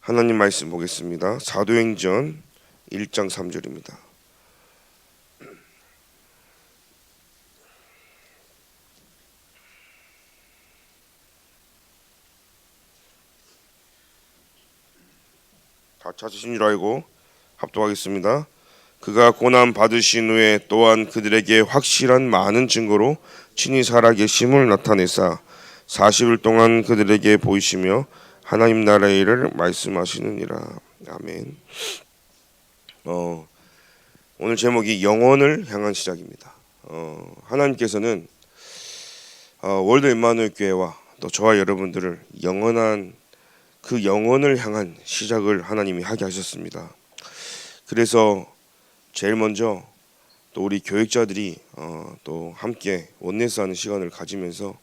하나님 말씀 보겠습니다. 사도행전 1장 3절입니다. 다 찾으신 줄 알고 합독하겠습니다. 그가 고난 받으신 후에 또한 그들에게 확실한 많은 증거로 친히 살아계심을 나타내사 40일 동안 그들에게 보이시며 하나님 나라의 일을 말씀하시느니라. 아멘. 오늘 제목이 영혼을 향한 시작입니다. 하나님께서는 월드 임마누엘 교회와 또 저와 여러분들을 영원한 그 영혼을 향한 시작을 하나님이 하게 하셨습니다. 그래서 제일 먼저 또 우리 교육자들이 또 함께 원네스하는 시간을 가지면서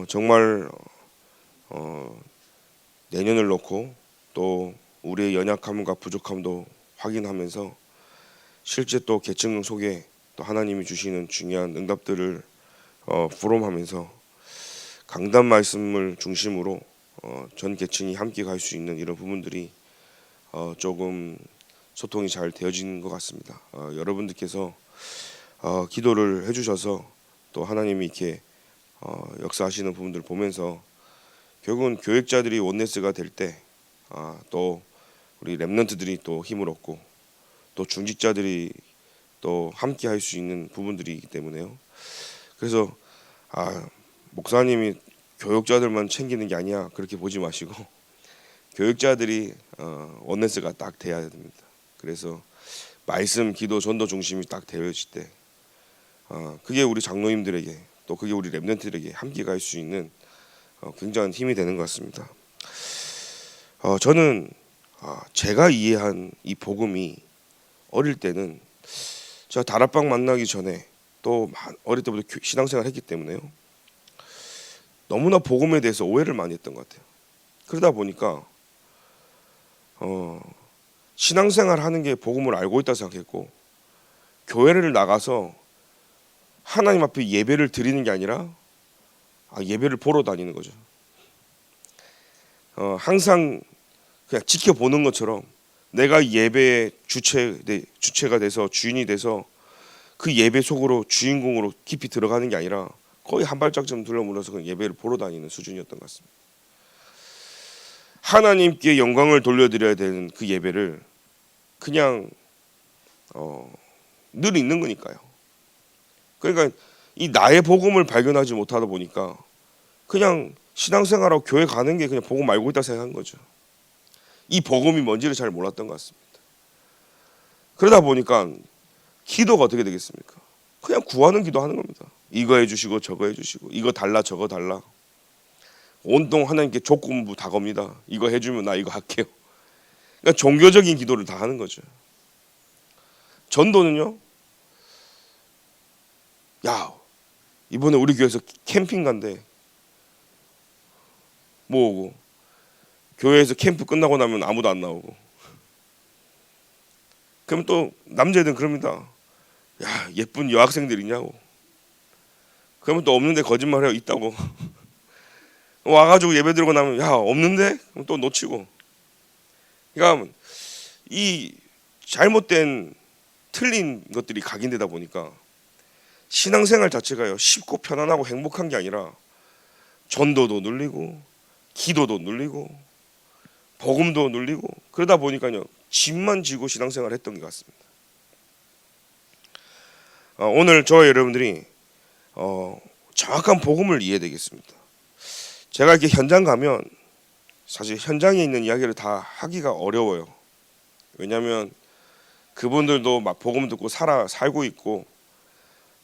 정말 내년을 놓고 또 우리의 연약함과 부족함도 확인하면서 실제 또 계층 속에 또 하나님이 주시는 중요한 응답들을 부름하면서 강단 말씀을 중심으로 전 계층이 함께 갈 수 있는 이런 부분들이 조금 소통이 잘 되어진 것 같습니다. 여러분들께서 기도를 해주셔서 또 하나님이 이렇게 역사하시는 부분들을 보면서 결국은 교육자들이 원네스가 될 때 또 우리 렘넌트들이 또 힘을 얻고 또 중직자들이 또 함께 할 수 있는 부분들이기 때문에요. 그래서 목사님이 교육자들만 챙기는 게 아니야 그렇게 보지 마시고 교육자들이 원네스가 딱 돼야 됩니다. 그래서 말씀, 기도, 전도 중심이 딱 되어질 때 그게 우리 장로님들에게 또 그게 우리 렘넌트들에게 함께 갈 수 있는 굉장한 힘이 되는 것 같습니다. 저는 제가 이해한 이 복음이 어릴 때는 제가 다락방 만나기 전에 또 어릴 때부터 신앙생활 했기 때문에요. 너무나 복음에 대해서 오해를 많이 했던 것 같아요. 그러다 보니까 신앙생활 하는 게 복음을 알고 있다 생각했고 교회를 나가서 하나님 앞에 예배를 드리는 게 아니라 예배를 보러 다니는 거죠. 항상 그냥 지켜보는 것처럼 내가 예배의 주체가 돼서 주인이 돼서 그 예배 속으로 주인공으로 깊이 들어가는 게 아니라 거의 한 발짝 좀 둘러물어서 그 예배를 보러 다니는 수준이었던 것 같습니다. 하나님께 영광을 돌려드려야 되는 그 예배를 그냥 늘 있는 거니까요. 그러니까 이 나의 복음을 발견하지 못하다 보니까 그냥 신앙생활하고 교회 가는 게 그냥 복음 알고 있다 생각한 거죠. 이 복음이 뭔지를 잘 몰랐던 것 같습니다. 그러다 보니까 기도가 어떻게 되겠습니까? 그냥 구하는 기도하는 겁니다. 이거 해주시고 저거 해주시고 이거 달라 저거 달라 온통 하나님께 조건부 다 겁니다. 이거 해주면 나 이거 할게요. 그러니까 종교적인 기도를 다 하는 거죠. 전도는요. 야 이번에 우리 교회에서 캠핑 간대. 뭐 오고 교회에서 캠프 끝나고 나면 아무도 안 나오고 그럼 또 남자애들은 그럽니다. 야 예쁜 여학생들 있냐고. 그러면 또 없는데 거짓말해요. 있다고. 와가지고 예배 드리고 나면 야 없는데? 그럼 또 놓치고. 그러니까 이 잘못된 틀린 것들이 각인되다 보니까 신앙생활 자체가요 쉽고 편안하고 행복한 게 아니라 전도도 눌리고 기도도 눌리고 복음도 눌리고 그러다 보니까요 짐만 지고 신앙생활 했던 것 같습니다. 오늘 저와 여러분들이 정확한 복음을 이해해야 되겠습니다. 제가 이렇게 현장 가면 사실 현장에 있는 이야기를 다 하기가 어려워요. 왜냐하면 그분들도 막 복음 듣고 살고 있고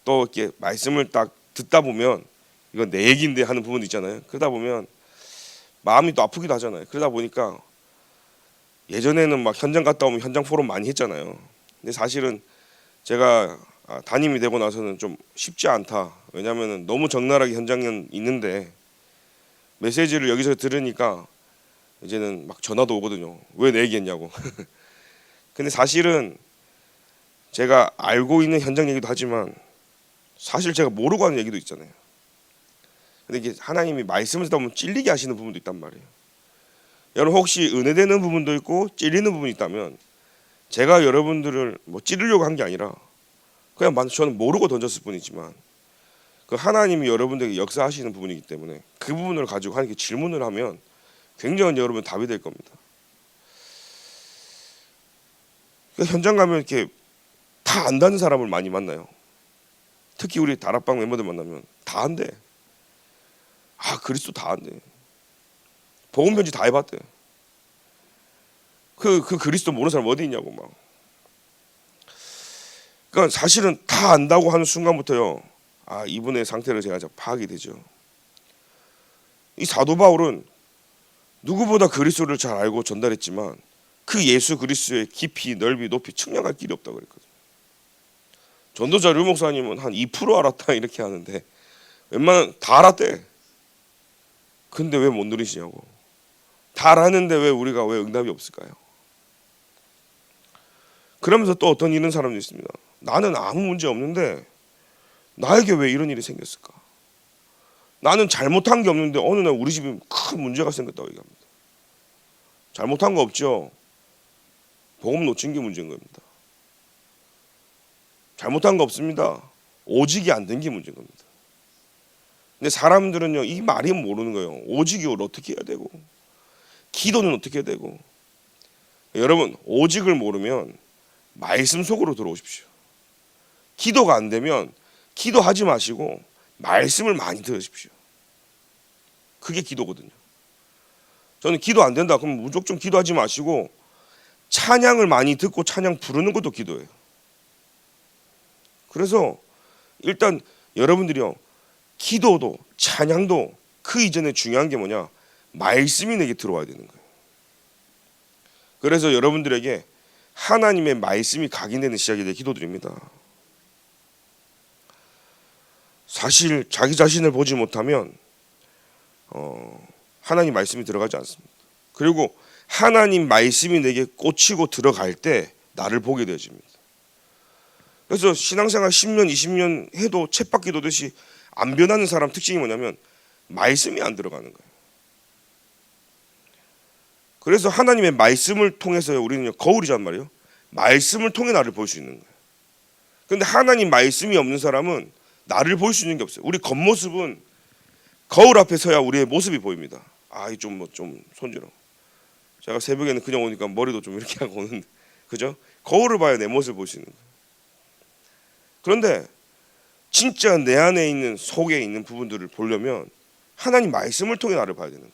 또 이렇게 말씀을 딱 듣다 보면 이건 내 얘기인데 하는 부분도 있잖아요. 그러다 보면 마음이 또 아프기도 하잖아요. 그러다 보니까 예전에는 막 현장 갔다 오면 현장 포럼 많이 했잖아요. 근데 사실은 제가 담임이 되고 나서는 좀 쉽지 않다. 왜냐하면 너무 적나라하게 현장에 있는데 메시지를 여기서 들으니까 이제는 막 전화도 오거든요. 왜 내 얘기했냐고. 근데 사실은 제가 알고 있는 현장 얘기도 하지만 사실 제가 모르고 하는 얘기도 있잖아요. 근데 이게 하나님이 말씀을 듣다 보면 찔리게 하시는 부분도 있단 말이에요. 여러분 혹시 은혜되는 부분도 있고 찔리는 부분이 있다면 제가 여러분들을 뭐 찌르려고 한 게 아니라 그냥 저는 모르고 던졌을 뿐이지만 그 하나님이 여러분들에게 역사하시는 부분이기 때문에 그 부분을 가지고 하나님께 질문을 하면 굉장히 여러분 답이 될 겁니다. 그러니까 현장 가면 이렇게 다 안다는 사람을 많이 만나요. 특히 우리 다락방 멤버들 만나면 다 안대. 아, 그리스도 다 안대. 복음 편지 다 해봤대. 그 그리스도 모르는 사람 어디 있냐고 막. 그러니까 사실은 다 안다고 하는 순간부터요. 아, 이분의 상태를 제가 파악이 되죠. 이 사도 바울은 누구보다 그리스도를 잘 알고 전달했지만 그 예수 그리스도의 깊이, 넓이, 높이 측량할 길이 없다고 그랬거든요. 전도자 류 목사님은 한 2% 알았다 이렇게 하는데 웬만한 다 알았대. 근데 왜 못 누리시냐고. 다 알았는데 왜 우리가 왜 응답이 없을까요? 그러면서 또 어떤 이런 사람도 있습니다. 나는 아무 문제 없는데 나에게 왜 이런 일이 생겼을까? 나는 잘못한 게 없는데 어느 날 우리 집에 큰 문제가 생겼다고 얘기합니다. 잘못한 거 없죠. 복음 놓친 게 문제인 겁니다. 잘못한 거 없습니다. 오직이 안 된 게 문제인 겁니다. 근데 사람들은요, 이 말이 모르는 거예요. 오직이 어떻게 해야 되고 기도는 어떻게 해야 되고. 여러분, 오직을 모르면 말씀 속으로 들어오십시오. 기도가 안 되면 기도하지 마시고 말씀을 많이 들으십시오. 그게 기도거든요. 저는 기도 안 된다 그럼 무조건 기도하지 마시고 찬양을 많이 듣고 찬양 부르는 것도 기도예요. 그래서 일단 여러분들이요, 기도도 찬양도 그 이전에 중요한 게 뭐냐? 말씀이 내게 들어와야 되는 거예요. 그래서 여러분들에게 하나님의 말씀이 각인되는 시작이 되 기도드립니다. 사실 자기 자신을 보지 못하면 하나님 말씀이 들어가지 않습니다. 그리고 하나님 말씀이 내게 꽂히고 들어갈 때 나를 보게 되어집니다. 그래서 신앙생활 10년 20년 해도 쳇바퀴 도듯이 안 변하는 사람 특징이 뭐냐면 말씀이 안 들어가는 거예요. 그래서 하나님의 말씀을 통해서 우리는 거울이란 말이에요. 말씀을 통해 나를 볼 수 있는 거예요. 그런데 하나님 말씀이 없는 사람은 나를 볼 수 있는 게 없어요. 우리 겉모습은 거울 앞에 서야 우리의 모습이 보입니다. 아, 좀 손질하고. 제가 새벽에는 그냥 오니까 머리도 좀 이렇게 하고 오는데, 그죠? 거울을 봐야 내 모습을 볼 수 있는 거예요. 그런데 진짜 내 안에 있는 속에 있는 부분들을 보려면 하나님 말씀을 통해 나를 봐야 되는 거예요.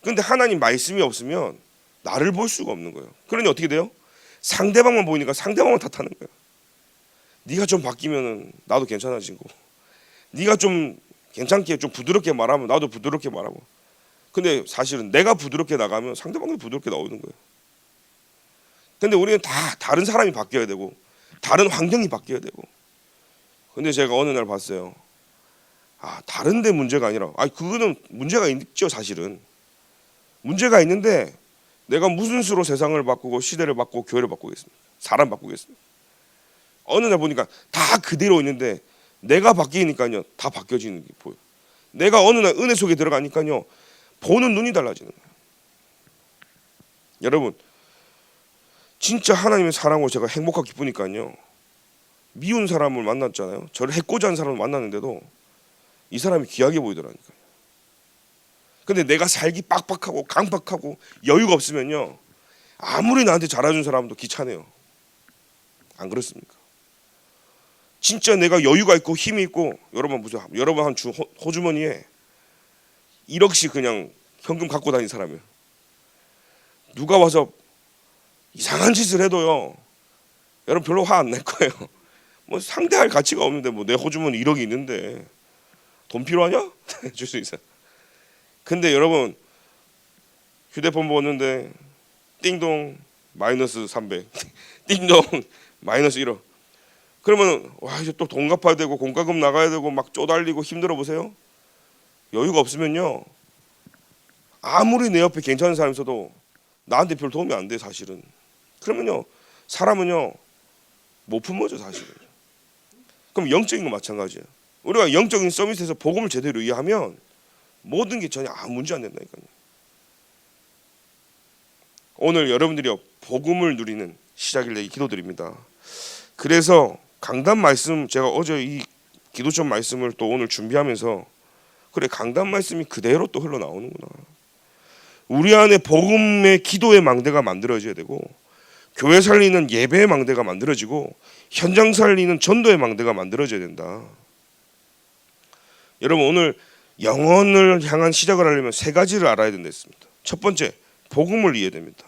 그런데 하나님 말씀이 없으면 나를 볼 수가 없는 거예요. 그러니 어떻게 돼요? 상대방만 보이니까 상대방만 탓하는 거예요. 네가 좀 바뀌면은 나도 괜찮아지고, 네가 좀 괜찮게 좀 부드럽게 말하면 나도 부드럽게 말하고. 근데 사실은 내가 부드럽게 나가면 상대방도 부드럽게 나오는 거예요. 근데 우리는 다 다른 사람이 바뀌어야 되고 다른 환경이 바뀌어야 되고. 근데 제가 어느 날 봤어요. 아, 다른데 문제가 아니라, 그거는 문제가 있죠. 사실은 문제가 있는데 내가 무슨 수로 세상을 바꾸고 시대를 바꾸고 교회를 바꾸겠습니까? 사람 바꾸겠습니까? 어느 날 보니까 다 그대로 있는데 내가 바뀌니까요 다 바뀌어지는 게 보여요. 내가 어느 날 은혜 속에 들어가니까요 보는 눈이 달라지는 거예요. 여러분, 진짜 하나님의 사랑으로 제가 행복하고 기쁘니까요, 미운 사람을 만났잖아요. 저를 해코지 한 사람을 만났는데도 이 사람이 귀하게 보이더라니까요. 근데 내가 살기 빡빡하고 강박하고 여유가 없으면요 아무리 나한테 잘해준 사람도 귀찮아요. 안 그렇습니까? 진짜 내가 여유가 있고 힘이 있고, 여러분 한 호주머니에 1억씩 그냥 현금 갖고 다니는 사람이에요. 누가 와서 이상한 짓을 해도요 여러분 별로 화 안 낼 거예요. 뭐 상대할 가치가 없는데 뭐 내 호주머니 1억이 있는데 돈 필요하냐? 줄 수 있어요. 근데 여러분 휴대폰 보는데 띵동 마이너스 300 띵동 마이너스 1억 그러면 와 이제 또 돈 갚아야 되고 공과금 나가야 되고 막 쪼달리고 힘들어 보세요. 여유가 없으면요 아무리 내 옆에 괜찮은 사람이 있어도 나한테 별 도움이 안 돼 사실은. 그러면요 사람은요 못 품어져 사실은. 그럼 영적인 거 마찬가지예요. 우리가 영적인 서비스에서 복음을 제대로 이해하면 모든 게 전혀 아무 문제 안 된다니까요. 오늘 여러분들이 복음을 누리는 시작을 내기 기도드립니다. 그래서 강단 말씀, 제가 어제 이 기도점 말씀을 또 오늘 준비하면서 그래, 강단 말씀이 그대로 또 흘러나오는구나. 우리 안에 복음의 기도의 망대가 만들어져야 되고, 교회 살리는 예배의 망대가 만들어지고, 현장 살리는 전도의 망대가 만들어져야 된다. 여러분, 오늘 영혼을 향한 시작을 하려면 세 가지를 알아야 된다 했습니다. 첫 번째, 복음을 이해해야 됩니다.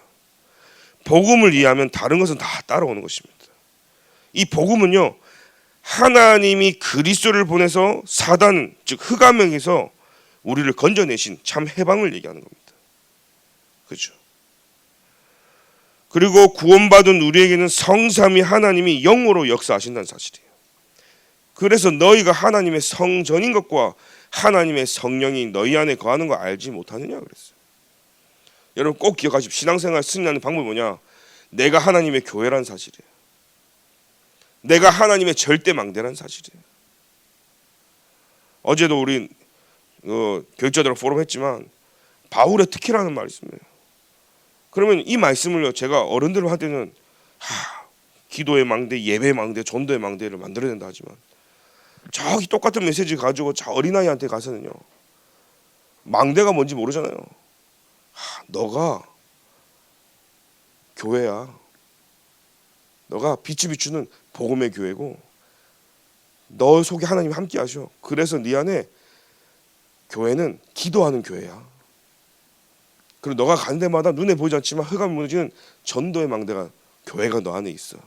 복음을 이해하면 다른 것은 다 따라오는 것입니다. 이 복음은요, 하나님이 그리스도를 보내서 사단, 즉 흑암에게서 우리를 건져내신 참 해방을 얘기하는 겁니다. 그렇죠? 그리고 구원받은 우리에게는 성삼위 하나님이 영으로 역사하신다는 사실이에요. 그래서 너희가 하나님의 성전인 것과 하나님의 성령이 너희 안에 거하는 거 알지 못하느냐 그랬어요. 여러분 꼭 기억하십시오. 신앙생활 승리하는 방법이 뭐냐? 내가 하나님의 교회라는 사실이에요. 내가 하나님의 절대 망대라는 사실이에요. 어제도 우리 교육자들 포럼 했지만 바울의 특혜라는 말이 있습니다. 그러면 이 말씀을요, 제가 어른들한테는 기도의 망대, 예배의 망대, 전도의 망대를 만들어야 된다 하지만 저기 똑같은 메시지 가지고 저 어린아이한테 가서는요, 망대가 뭔지 모르잖아요. 너가 교회야. 너가 빛이 비추는 복음의 교회고 너 속에 하나님이 함께 하셔. 그래서 네 안에 교회는 기도하는 교회야. 그리고 너가 가는 데마다 눈에 보이지 않지만 흑암이 무너지는 전도의 망대가, 교회가 너 안에 있어.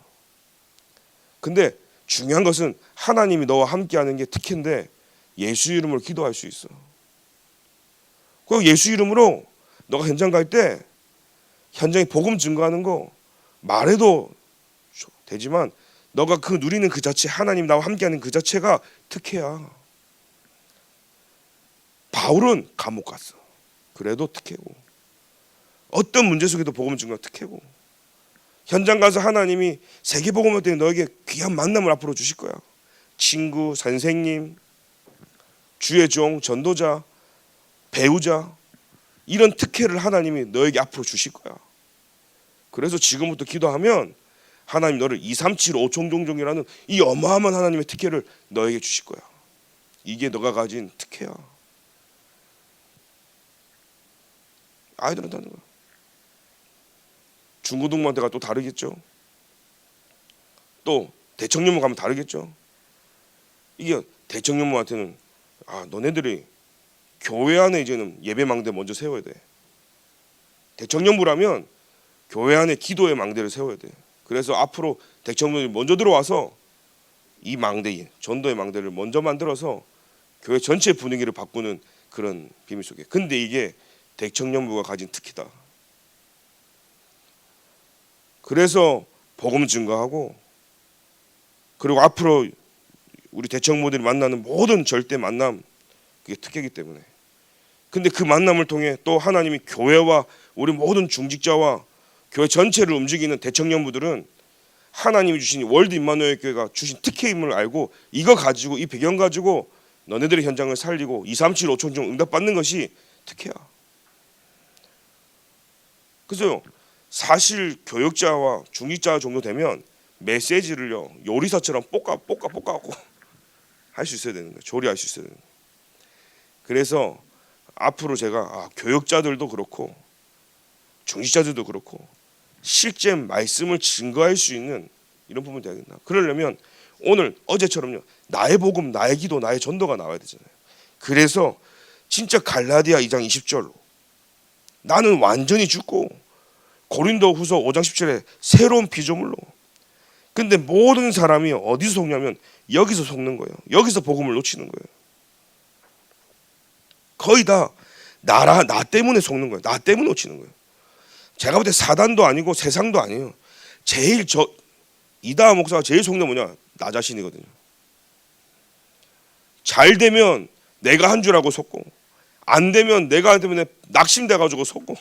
근데 중요한 것은 하나님이 너와 함께하는 게 특혜인데 예수 이름으로 기도할 수 있어. 그 예수 이름으로 너가 현장 갈 때 현장에 복음 증거하는 거 말해도 되지만 너가 그 누리는 그 자체, 하나님 나와 함께하는 그 자체가 특혜야. 바울은 감옥 갔어. 그래도 특혜고, 어떤 문제 속에도 복음 증거가 특혜고, 현장 가서 하나님이 세계복음을 때 너에게 귀한 만남을 앞으로 주실 거야. 친구, 선생님, 주의 종, 전도자, 배우자, 이런 특혜를 하나님이 너에게 앞으로 주실 거야. 그래서 지금부터 기도하면 하나님 너를 237 5총종종이라는 이 어마어마한 하나님의 특혜를 너에게 주실 거야. 이게 너가 가진 특혜야. 아이들한테 하는 거야. 중고등부한테가 또 다르겠죠. 또 대청년부 가면 다르겠죠. 이게 대청년부한테는 너네들이 교회 안에 이제는 예배 망대 먼저 세워야 돼. 대청년부라면 교회 안에 기도의 망대를 세워야 돼. 그래서 앞으로 대청년부들이 먼저 들어와서 이 망대, 전도의 망대를 먼저 만들어서 교회 전체 분위기를 바꾸는 그런 비밀 속에. 근데 이게 대청년부가 가진 특기다. 그래서 복음 증거하고, 그리고 앞으로 우리 대청부들이 만나는 모든 절대 만남, 그게 특혜이기 때문에. 근데 그 만남을 통해 또 하나님이 교회와 우리 모든 중직자와 교회 전체를 움직이는 대청년부들은 하나님이 주신 월드 임마누엘 교회가 주신 특혜임을 알고, 이거 가지고, 이 배경 가지고 너네들의 현장을 살리고 237 5총종 응답받는 것이 특혜야. 그래서 사실 교역자와 중직자 정도 되면 메시지를요, 요리사처럼 볶아갖고 할 수 있어야 되는 거예요. 조리할 수 있어야 되는 거예요. 그래서 앞으로 제가 교역자들도 그렇고 중직자들도 그렇고 실제 말씀을 증거할 수 있는 이런 부분이 돼야 된다. 그러려면 오늘 어제처럼요, 나의 복음, 나의 기도, 나의 전도가 나와야 되잖아요. 그래서 진짜 갈라디아 2장 20절로 나는 완전히 죽고 고린도 후서 5장 17에 새로운 피조물로. 근데 모든 사람이 어디서 속냐면 여기서 속는 거예요. 여기서 복음을 놓치는 거예요. 거의 다 나 때문에 속는 거예요. 나 때문에 놓치는 거예요. 제가 볼 때 사단도 아니고 세상도 아니에요. 제일 이다하 목사가 제일 속는 뭐냐? 나 자신이거든요. 잘 되면 내가 한 줄 알고 속고, 안 되면 내가 때문에 낙심돼가지고 속고,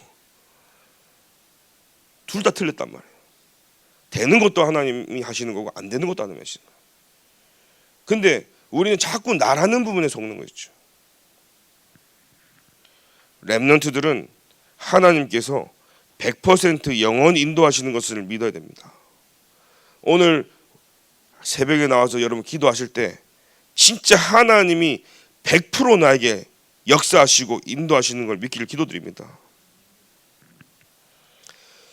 둘 다 틀렸단 말이에요. 되는 것도 하나님이 하시는 거고 안 되는 것도 하나님이 하시는 거예요. 근데 우리는 자꾸 나라는 부분에 속는 거 있죠. 렘넌트들은 하나님께서 100% 영원히 인도하시는 것을 믿어야 됩니다. 오늘 새벽에 나와서 여러분 기도하실 때 진짜 하나님이 100% 나에게 역사하시고 인도하시는 걸 믿기를 기도드립니다.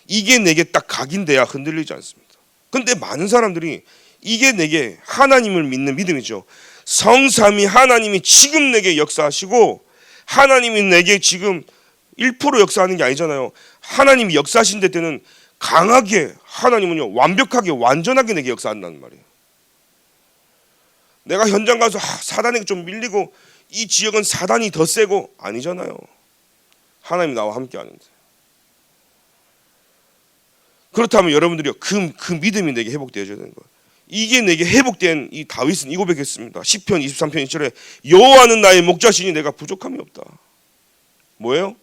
이게 내게 딱 각인돼야 흔들리지 않습니다. 근데 많은 사람들이 이게 내게 하나님을 믿는 믿음이죠. 성삼위 하나님이 지금 내게 역사하시고 하나님이 내게 지금 1% 역사하는 게 아니잖아요. 하나님이 역사하신 데 때는 강하게 하나님은요 완벽하게 완전하게 내게 역사한다는 말이에요. 내가 현장 가서 사단에게 좀 밀리고 이 지역은 사단이 더 세고 아니잖아요. 하나님이 나와 함께 하는데. 그렇다면 여러분들이 그 믿음이 내게 회복되어져야 되는 거예요. 이게 내게 회복된 이 다윗은 이 고백했습니다. 시편 23편 2절에 여호와는 나의 목자시니 내가 부족함이 없다. 뭐예요?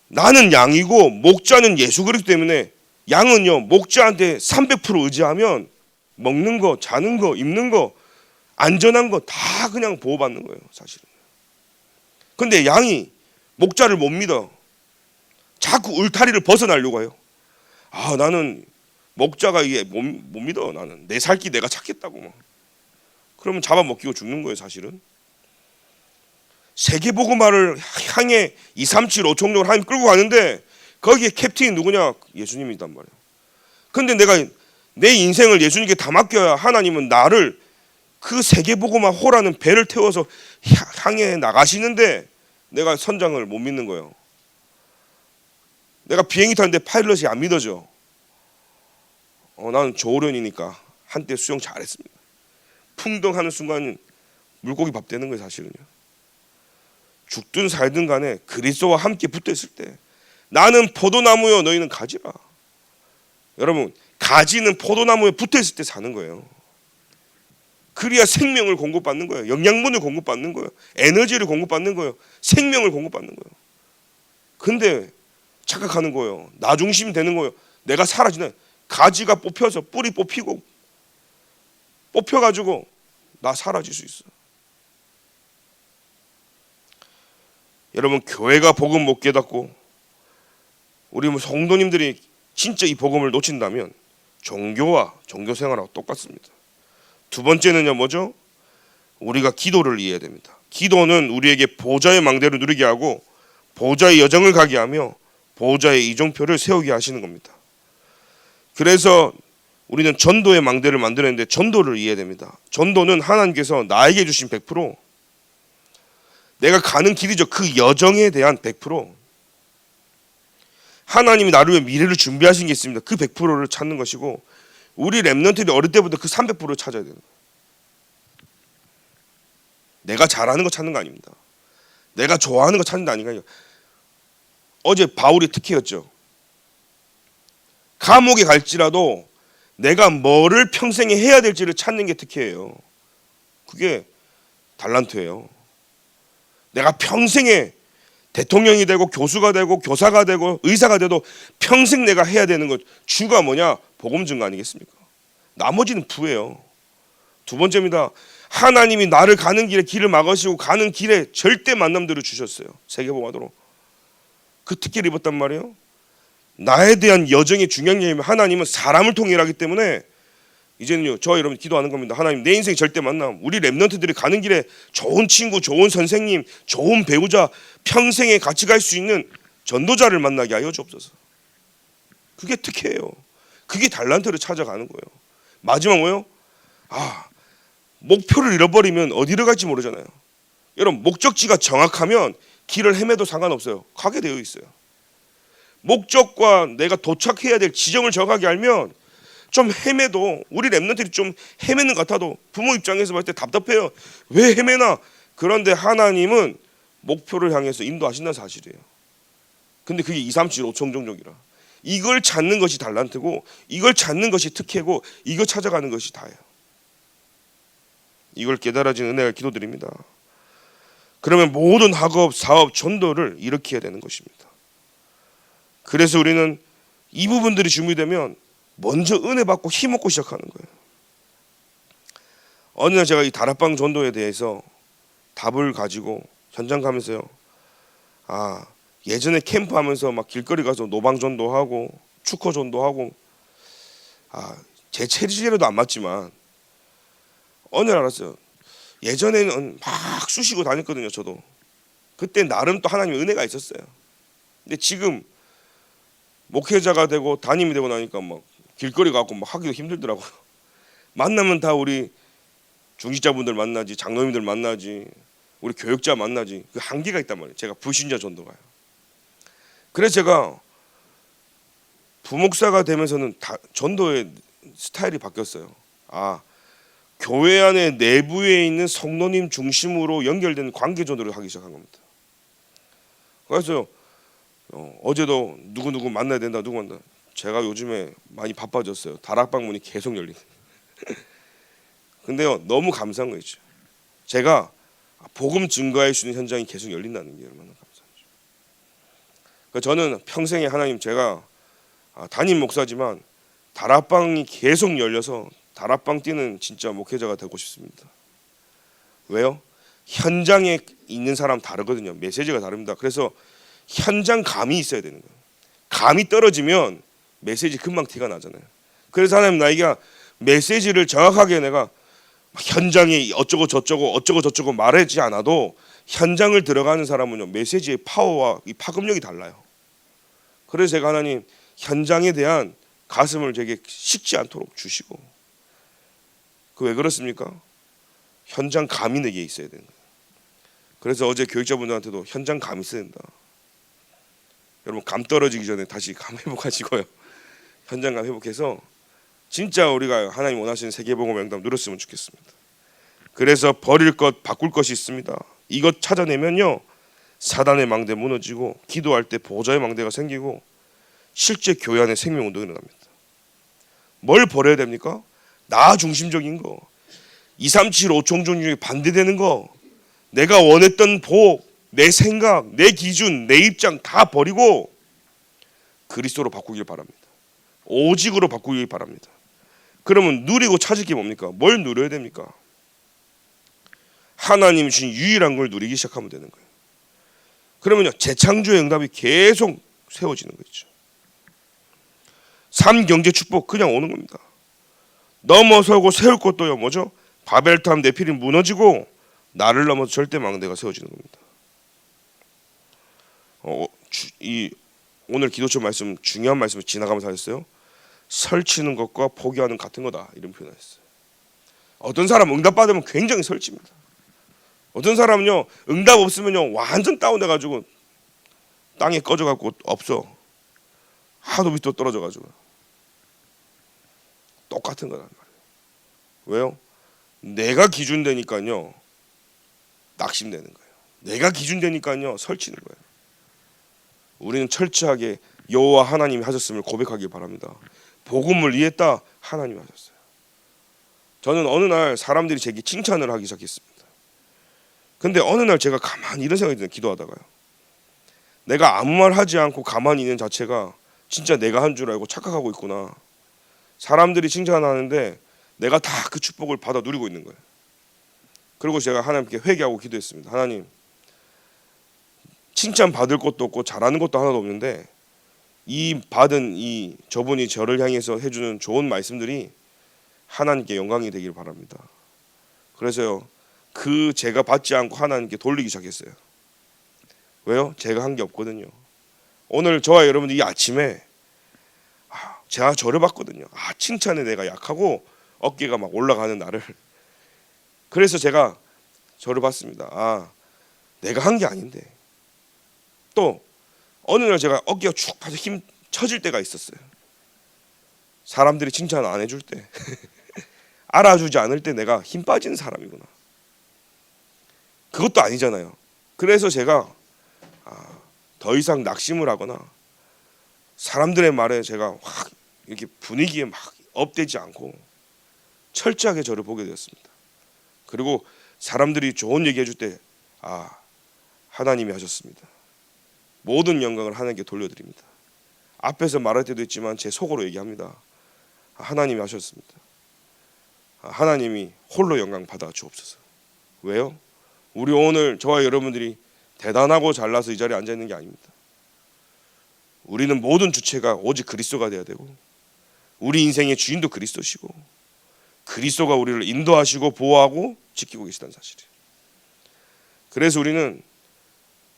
나는 양이고 목자는 예수 그리스도 때문에 양은요 목자한테 300% 의지하면 먹는 거, 자는 거, 입는 거, 안전한 거 다 그냥 보호받는 거예요, 사실은. 근데 양이 목자를 못 믿어. 자꾸 울타리를 벗어나려고 해요. 아, 나는 목자가 이게 못 믿어. 나는 내 살기 내가 찾겠다고 막. 그러면 잡아먹히고 죽는 거예요, 사실은. 세계복음화를 향해 237 5총적으로 하나님 끌고 가는데 거기에 캡틴이 누구냐? 예수님이란 말이에요. 근데 내가 내 인생을 예수님께 다 맡겨야 하나님은 나를 그 세계복음화 호라는 배를 태워서 향해 나가시는데 내가 선장을 못 믿는 거예요. 내가 비행기 타는데 파일럿이 안 믿어져. 나는 조련이니까 한때 수영 잘했습니다. 풍덩하는 순간 물고기 밥 되는 거예요, 사실은요. 죽든 살든 간에 그리스도와 함께 붙어 있을 때 나는 포도나무요 너희는 가지라. 여러분, 가지는 포도나무에 붙어 있을 때 사는 거예요. 그래야 생명을 공급받는 거예요. 영양분을 공급받는 거예요. 에너지를 공급받는 거예요. 생명을 공급받는 거예요. 근데 착각하는 거예요. 나 중심이 되는 거예요. 내가 사라지는 가지가 뽑혀서 뿌리 뽑히고 뽑혀가지고 나 사라질 수 있어. 여러분, 교회가 복음 못 깨닫고 우리 성도님들이 진짜 이 복음을 놓친다면 종교와 종교 생활하고 똑같습니다. 두 번째는요, 뭐죠? 우리가 기도를 이해해야 됩니다. 기도는 우리에게 보좌의 망대를 누리게 하고 보좌의 여정을 가게 하며 보좌의 이정표를 세우게 하시는 겁니다. 그래서 우리는 전도의 망대를 만들었는데 전도를 이해해야 됩니다. 전도는 하나님께서 나에게 주신 100%, 내가 가는 길이죠. 그 여정에 대한 100%, 하나님이 나를 위해 미래를 준비하신 게 있습니다. 그 100%를 찾는 것이고, 우리 렘넌트들이 어릴 때부터 그 300%를 찾아야 되는 거예요. 내가 잘하는 거 찾는 거 아닙니다. 내가 좋아하는 거 찾는 거 아니에요. 어제 바울이 특혜였죠. 감옥에 갈지라도 내가 뭐를 평생에 해야 될지를 찾는 게 특혜예요. 그게 달란트예요. 내가 평생에 대통령이 되고 교수가 되고 교사가 되고 의사가 돼도 평생 내가 해야 되는 것, 주가 뭐냐? 복음 증거 아니겠습니까? 나머지는 부예요. 두 번째입니다. 하나님이 나를 가는 길에 길을 막으시고 가는 길에 절대 만남들을 주셨어요. 세계복음화도록. 그 특혜를 입었단 말이에요. 나에 대한 여정의 중요한 점이면 하나님은 사람을 통해 일하기 때문에 이제는요, 저 여러분 기도하는 겁니다. 하나님, 내 인생 절대 만남, 우리 렘넌트들이 가는 길에 좋은 친구, 좋은 선생님, 좋은 배우자, 평생에 같이 갈 수 있는 전도자를 만나게 하여 주옵소서. 그게 특혜예요. 그게 달란트를 찾아가는 거예요. 마지막 뭐예요? 목표를 잃어버리면 어디로 갈지 모르잖아요. 여러분, 목적지가 정확하면 길을 헤매도 상관없어요. 가게 되어 있어요. 목적과 내가 도착해야 될 지점을 정확하게 알면 좀 헤매도, 우리 렘넌트들이 좀 헤매는 것 같아도 부모 입장에서 봤을 때 답답해요. 왜 헤매나? 그런데 하나님은 목표를 향해서 인도하신다는 사실이에요. 근데 그게 2, 3, 7, 5총 종족이라. 이걸 찾는 것이 달란트고, 이걸 찾는 것이 특혜고, 이거 찾아가는 것이 다예요. 이걸 깨달아진 은혜를 기도드립니다. 그러면 모든 학업, 사업, 전도를 이렇게 해야 되는 것입니다. 그래서 우리는 이 부분들이 준비되면 먼저 은혜 받고 힘없고 시작하는 거예요. 어느 날 제가 이 다락방 전도에 대해서 답을 가지고 현장 가면서요, 예전에 캠프하면서 막 길거리 가서 노방전도 하고 축구전도 하고 제 체질에도 안 맞지만 어느 날 알았어요. 예전에는 막 쑤시고 다녔거든요. 저도 그때 나름 또 하나님의 은혜가 있었어요. 근데 지금 목회자가 되고 담임이 되고 나니까 막 길거리 가고 막 하기도 힘들더라고요. 만나면 다 우리 중직자분들 만나지, 장로님들 만나지, 우리 교육자 만나지. 그 한계가 있단 말이에요. 제가 불신자 전도가요. 그래서 제가 부목사가 되면서는 전도의 스타일이 바뀌었어요. 교회 안에 내부에 있는 성도님 중심으로 연결된 관계 전도를 하기 시작한 겁니다. 그래서 어제도 누구 만나야 된다, 누구 만나. 제가 요즘에 많이 바빠졌어요. 다락방 문이 계속 열리는. 근데요, 너무 감사한 거 있죠. 제가 복음 증거할 수 있는 현장이 계속 열린다는 게 얼마나 감사하죠. 저는 평생에 하나님, 제가 담임 목사지만 다락방이 계속 열려서 다락방 뛰는 진짜 목회자가 되고 싶습니다. 왜요? 현장에 있는 사람 다르거든요. 메시지가 다릅니다. 그래서 현장 감이 있어야 되는 거예요. 감이 떨어지면 메시지 금방 티가 나잖아요. 그래서 하나님 나에게 메시지를 정확하게 내가 현장에 어쩌고 저쩌고 말하지 않아도 현장을 들어가는 사람은요, 메시지의 파워와 이 파급력이 달라요. 그래서 제가 하나님 현장에 대한 가슴을 되게 식지 않도록 주시고, 그 왜 그렇습니까? 현장 감이 내게 있어야 되는 거예요. 그래서 어제 교육자분들한테도 현장 감이 있어야 된다. 여러분 감 떨어지기 전에 다시 감 회복하시고요. 현장 감 회복해서 진짜 우리가 하나님 원하시는 세계복음 명담 누렸으면 좋겠습니다. 그래서 버릴 것 바꿀 것이 있습니다. 이것 찾아내면요, 사단의 망대 무너지고 기도할 때 보좌의 망대가 생기고 실제 교회 안에 생명 운동이 일어납니다. 뭘 버려야 됩니까? 나 중심적인 거, 2, 3, 7, 5총 중에 반대되는 거, 내가 원했던 복, 내 생각, 내 기준, 내 입장 다 버리고 그리스도로 바꾸길 바랍니다. 오직으로 바꾸길 바랍니다. 그러면 누리고 찾을 게 뭡니까? 뭘 누려야 됩니까? 하나님이 주신 유일한 걸 누리기 시작하면 되는 거예요. 그러면요, 재창조의 응답이 계속 세워지는 거죠. 삶, 경제, 축복 그냥 오는 겁니다. 넘어서고 세울 것도요, 뭐죠? 바벨탑 네피림 무너지고 나를 넘어서 절대 망대가 세워지는 겁니다. 오늘 기도처 말씀, 중요한 말씀을 지나가면서 하셨어요. 설치는 것과 포기하는 같은 거다, 이런 표현을 했어요. 어떤 사람은 응답 받으면 굉장히 설치입니다. 어떤 사람은요, 응답 없으면요 완전 다운돼가지고 땅에 꺼져갖고 없어. 하도 밑으로 떨어져가지고. 똑같은 거란 말이에요. 왜요? 내가 기준 되니까요 낙심되는 거예요. 내가 기준 되니까요 설치는 거예요. 우리는 철저하게 여호와 하나님이 하셨음을 고백하기 바랍니다. 복음을 이해했다, 하나님이 하셨어요. 저는 어느 날 사람들이 제게 칭찬을 하기 시작했습니다. 근데 어느 날 제가 가만히 이런 생각이 드는, 기도하다가요, 내가 아무 말 하지 않고 가만히 있는 자체가 진짜 내가 한 줄 알고 착각하고 있구나. 사람들이 칭찬하는데 내가 다 그 축복을 받아 누리고 있는 거예요. 그리고 제가 하나님께 회개하고 기도했습니다. 하나님, 칭찬 받을 것도 없고 잘하는 것도 하나도 없는데 이 받은 저분이 저를 향해서 해주는 좋은 말씀들이 하나님께 영광이 되길 바랍니다. 그래서요, 제가 받지 않고 하나님께 돌리기 시작했어요. 왜요? 제가 한 게 없거든요. 오늘 저와 여러분들 이 아침에 제가 절을 받거든요. 칭찬에 내가 약하고 어깨가 막 올라가는 나를. 그래서 제가 절을 받습니다. 내가 한 게 아닌데. 또 어느 날 제가 어깨가 축 빠져 힘 처질 때가 있었어요. 사람들이 칭찬 안 해줄 때, 알아주지 않을 때 내가 힘 빠지는 사람이구나. 그것도 아니잖아요. 그래서 제가 더 이상 낙심을 하거나 사람들의 말에 제가 확 이렇게 분위기에 막 업되지 않고 철저하게 저를 보게 되었습니다. 그리고 사람들이 좋은 얘기 해줄 때 하나님이 하셨습니다. 모든 영광을 하나님께 돌려드립니다. 앞에서 말할 때도 있지만 제 속으로 얘기합니다. 하나님이 하셨습니다. 하나님이 홀로 영광 받아 주옵소서. 왜요? 우리 오늘 저와 여러분들이 대단하고 잘나서 이 자리에 앉아 있는 게 아닙니다. 우리는 모든 주체가 오직 그리스도가 되어야 되고, 우리 인생의 주인도 그리스도시고, 그리스도가 우리를 인도하시고 보호하고 지키고 계시다는 사실이에요. 그래서 우리는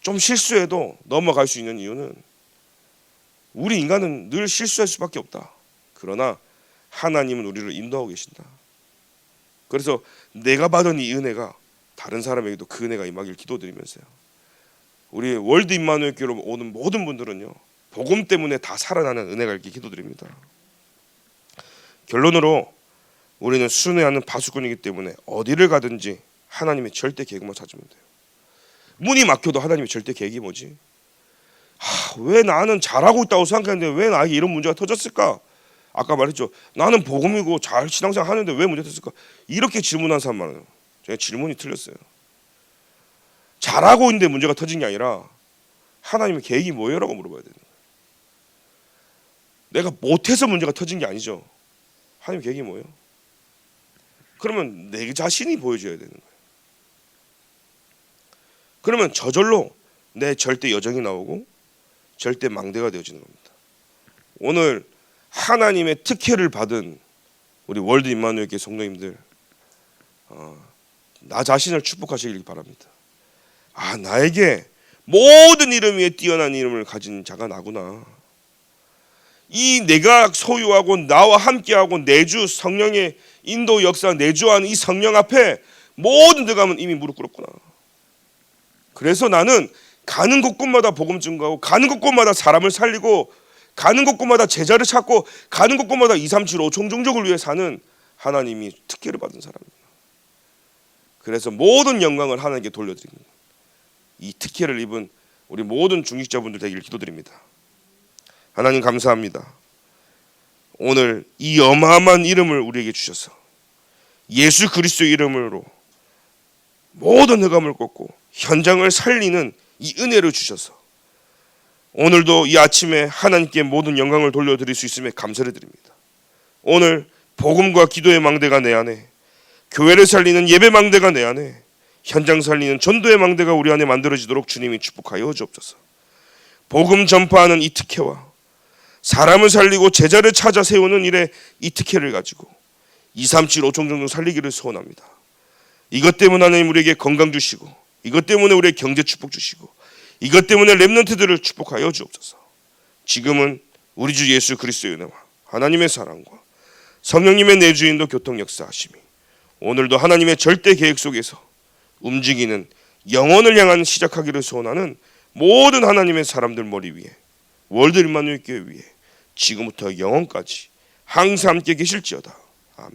좀 실수해도 넘어갈 수 있는 이유는, 우리 인간은 늘 실수할 수밖에 없다. 그러나 하나님은 우리를 인도하고 계신다. 그래서 내가 받은 이 은혜가 다른 사람에게도 그 은혜가 임하길 기도드리면서요, 우리 월드 임마누엘 교회로 오는 모든 분들은요, 복음 때문에 다 살아나는 은혜가 있길 기도드립니다. 결론으로 우리는 순회하는 파수꾼이기 때문에 어디를 가든지 하나님의 절대 계획만 찾으면 돼요. 문이 막혀도 하나님의 절대 계획이 뭐지? 왜 나는 잘하고 있다고 생각했는데 왜 나에게 이런 문제가 터졌을까? 아까 말했죠. 나는 복음이고 잘 신앙생활 하는데 왜 문제가 터졌을까? 이렇게 질문한 사람 많아요. 제가 질문이 틀렸어요. 잘하고 있는데 문제가 터진 게 아니라 하나님의 계획이 뭐예요? 라고 물어봐야 되는 거예요. 내가 못해서 문제가 터진 게 아니죠. 하나님의 계획이 뭐예요? 그러면 내 자신이 보여줘야 되는 거예요. 그러면 저절로 내 절대 여정이 나오고 절대 망대가 되어지는 겁니다. 오늘 하나님의 특혜를 받은 우리 월드 임마누엘 교회 성도님들, 나 자신을 축복하시길 바랍니다. 나에게 모든 이름 위에 뛰어난 이름을 가진 자가 나구나. 이 내가 소유하고 나와 함께하고 내주 성령의 인도 역사 내주하는 이 성령 앞에 모든 들어가면 이미 무릎 꿇었구나. 그래서 나는 가는 곳곳마다 복음 증거하고, 가는 곳곳마다 사람을 살리고, 가는 곳곳마다 제자를 찾고, 가는 곳곳마다 2, 3, 7, 5 총종족을 위해 사는 하나님이 특혜를 받은 사람입니다. 그래서 모든 영광을 하나님께 돌려드립니다. 이 특혜를 입은 우리 모든 중직자분들 되기를 기도드립니다. 하나님 감사합니다. 오늘 이 어마어마한 이름을 우리에게 주셔서 예수 그리스도의 이름으로 모든 흑암을 꺾고 현장을 살리는 이 은혜를 주셔서 오늘도 이 아침에 하나님께 모든 영광을 돌려드릴 수 있음에 감사를 드립니다. 오늘 복음과 기도의 망대가 내 안에, 교회를 살리는 예배 망대가 내 안에, 현장 살리는 전도의 망대가 우리 안에 만들어지도록 주님이 축복하여 주옵소서. 복음 전파하는 이 특혜와 사람을 살리고 제자를 찾아 세우는 일에 이 특혜를 가지고 2, 3, 7, 5총 정도 살리기를 소원합니다. 이것 때문에 하나님 우리에게 건강 주시고, 이것 때문에 우리에게 경제 축복 주시고, 이것 때문에 렘넌트들을 축복하여 주옵소서. 지금은 우리 주 예수 그리스도의 은혜와 하나님의 사랑과 성령님의 내주인도 교통 역사하심이 오늘도 하나님의 절대 계획 속에서 움직이는 영혼을 향한 시작하기를 소원하는 모든 하나님의 사람들 머리 위에, 월드 임마누엘 교회 위에 지금부터 영원까지 항상 함께 계실지어다. 아멘.